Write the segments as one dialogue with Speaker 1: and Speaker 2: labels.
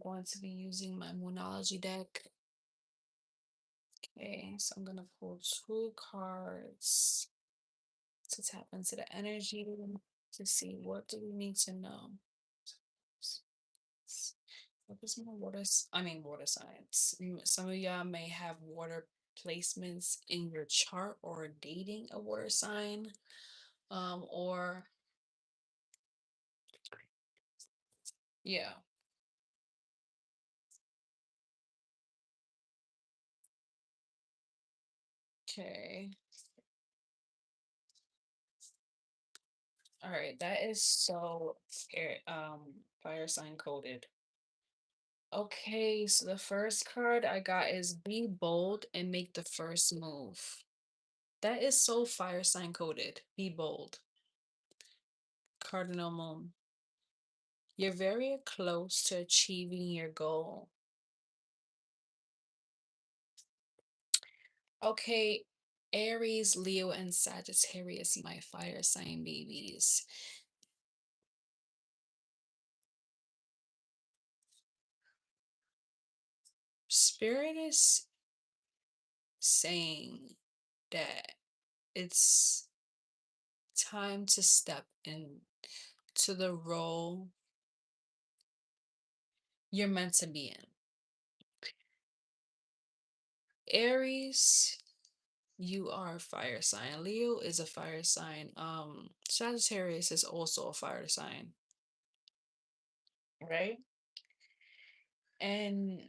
Speaker 1: going to be using my Moonology deck. Okay, so I'm gonna pull two cards to tap into the energy to see what do we need to know. What is my water signs? Some of y'all may have water placements in your chart or dating a water sign. Or yeah. Okay. All right, that is so fire sign coded. Okay, so the first card I got is be bold and make the first move. That is so fire sign coded. Be bold. Cardinal Moon. You're very close to achieving your goal. Okay, Aries, Leo, and Sagittarius, my fire sign babies. Spirit is saying that it's time to step in to the role you're meant to be in. Aries, you are a fire sign. Leo is a fire sign. Sagittarius is also a fire sign, right? And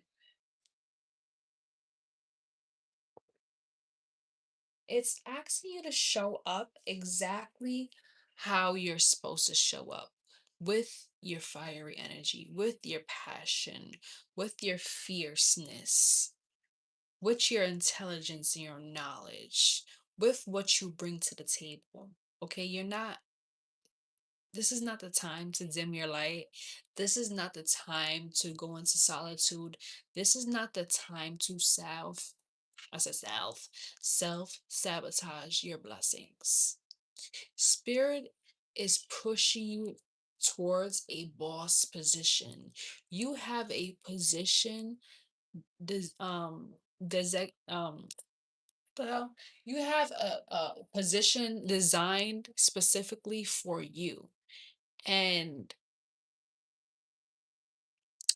Speaker 1: it's asking you to show up exactly how you're supposed to show up with your fiery energy, with your passion, with your fierceness, with your intelligence and your knowledge, with what you bring to the table. Okay, this is not the time to dim your light. This is not the time to go into solitude. This is not the time to self sabotage your blessings. Spirit is pushing you towards a boss position. You have a position, des- um, des- well, you have a position designed specifically for you. And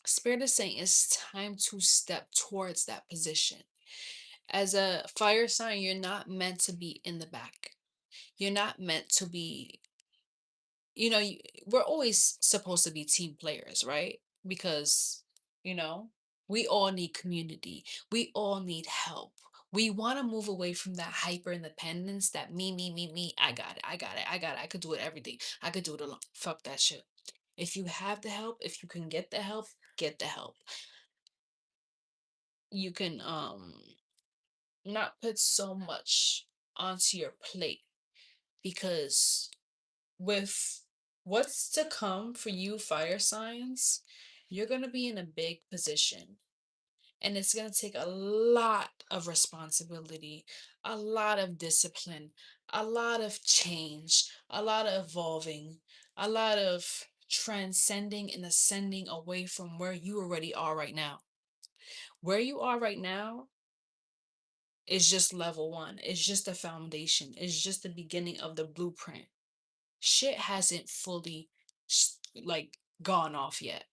Speaker 1: Spirit is saying it's time to step towards that position. As a fire sign, you're not meant to be in the back. You're not meant to be, we're always supposed to be team players, right? Because, you know, we all need community. We all need help. We want to move away from that hyper independence, that me. I got it. I got it. I got it. I could do it everything. I could do it alone. Fuck that shit. If you have the help, if you can get the help, get the help. You can not put so much onto your plate because with what's to come for you fire signs, you're going to be in a big position and it's going to take a lot of responsibility, a lot of discipline, a lot of change, a lot of evolving, a lot of transcending and ascending away from where you already are right now. Where you are right now is just level one. It's just the foundation. It's just the beginning of the blueprint. Shit hasn't fully like gone off yet.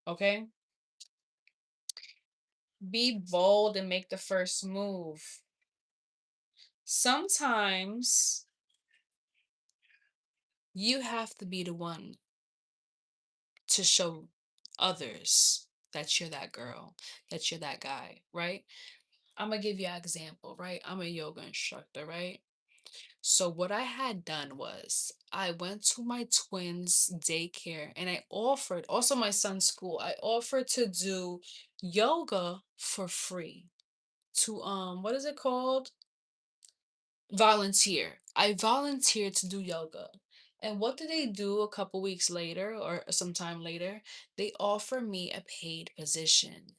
Speaker 1: Okay? Be bold and make the first move. Sometimes you have to be the one to show others that you're that girl, that you're that guy, right? I'm gonna give you an example, right? I'm a yoga instructor, right? So what I had done was I went to my twins' daycare and I offered, also my son's school, I offered to do yoga for free. To what is it called? Volunteer. I volunteered to do yoga. And what did they do a couple weeks later or sometime later? They offer me a paid position.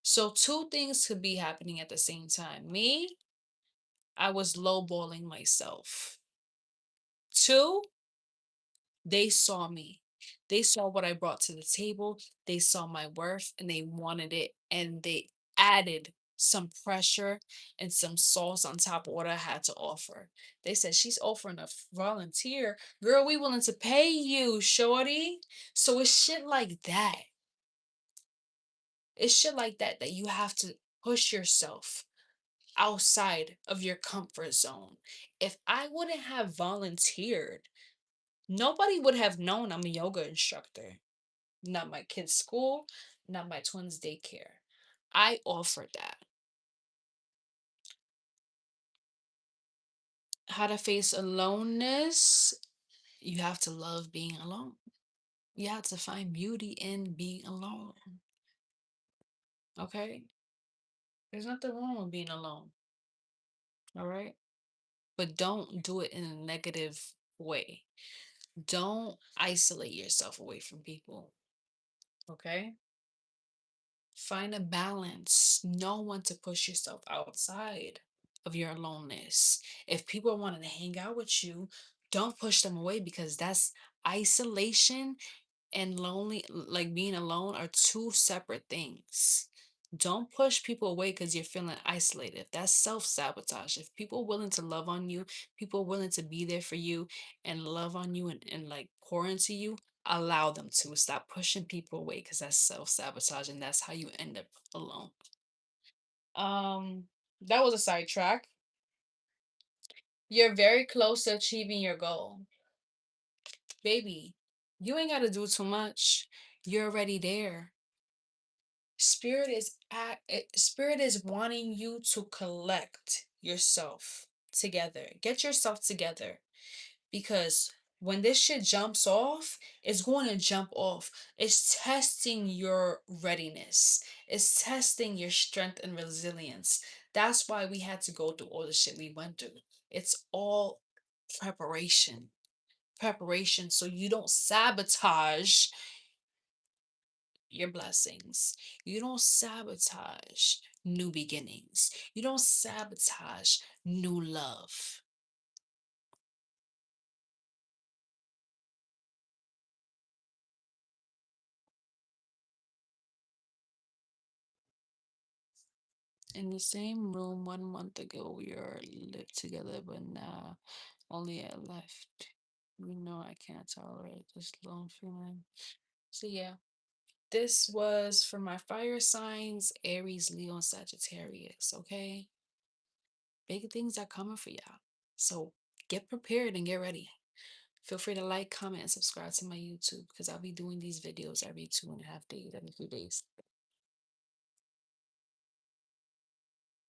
Speaker 1: So two things could be happening at the same time. Me, I was lowballing myself. Two, they saw me. They saw what I brought to the table, they saw my worth, and they wanted it, and they added some pressure and some sauce on top of what I had to offer. They said, "She's offering a volunteer. Girl, we willing to pay you, shorty." So it's shit like that. It's shit like that that you have to push yourself outside of your comfort zone. If I wouldn't have volunteered, nobody would have known I'm a yoga instructor. Not my kids' school, not my twins' daycare. I offered that. How to face aloneness? You have to love being alone. You have to find beauty in being alone. Okay? There's nothing wrong with being alone. All right? But don't do it in a negative way. Don't isolate yourself away from people. Okay? Find a balance. Know when to push yourself outside of your aloneness. If people want to hang out with you, don't push them away because that's isolation and lonely, like being alone, are two separate things. Don't push people away because you're feeling isolated. That's self-sabotage. If people willing to love on you, people willing to be there for you and love on you and like pour into you, allow them to. Stop pushing people away because that's self-sabotage and that's how you end up alone. Um, that was a sidetrack. You're very close to achieving your goal. Baby, you ain't gotta do too much. You're already there. Spirit is wanting you to collect yourself together. Get yourself together because when this shit jumps off, it's going to jump off. It's testing your readiness. It's testing your strength and resilience. That's why we had to go through all the shit we went through. It's all preparation. Preparation so you don't sabotage your blessings. You don't sabotage new beginnings. You don't sabotage new love. In the same room 1 month ago, we were lived together, but now only I left. You know I can't tolerate this lone feeling. So yeah, this was for my fire signs, Aries, Leo, and Sagittarius. Okay, big things are coming for y'all. So get prepared and get ready. Feel free to like, comment, and subscribe to my YouTube because I'll be doing these videos every 2.5 days, every 3 days.